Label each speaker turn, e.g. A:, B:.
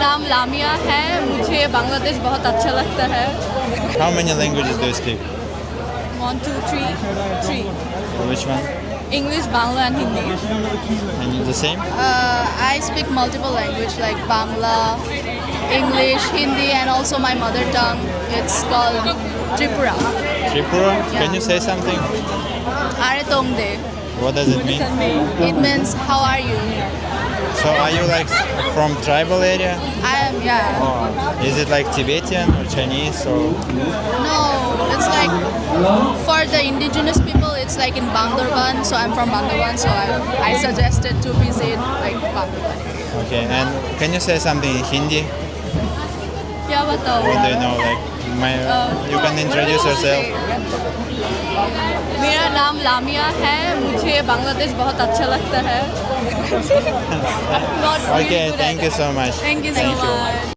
A: नाम लामिया है। मुझे बांग्लादेश बहुत अच्छा लगता है।
B: How many languages do you speak?
A: 1, 2, 3, 3.
B: Which one?
A: English, Bangla and Hindi.
B: And you the same?
A: I speak multiple language like Bangla, English, Hindi and also my mother tongue. It's called Tripura.
B: Tripura?
A: Yeah.
B: Can you say something?
A: Are Tongde.
B: What does it mean?
A: It means how are you?
B: So are you like from tribal area?
A: I am, yeah.
B: Or is it like Tibetan or Chinese or?
A: No, it's like for the indigenous people, it's like in Bandurban. So I'm from Bandurban, so I suggested to visit like Bandurban.
B: Okay, and can you say something in Hindi?
A: क्या बताओ?
B: What do you know? Like you can introduce yourself.
A: मेरा नाम लामिया है। मुझे बांग्लादेश बहुत अच्छा लगता है।
B: Okay, thank you so much.
A: Thank you so much.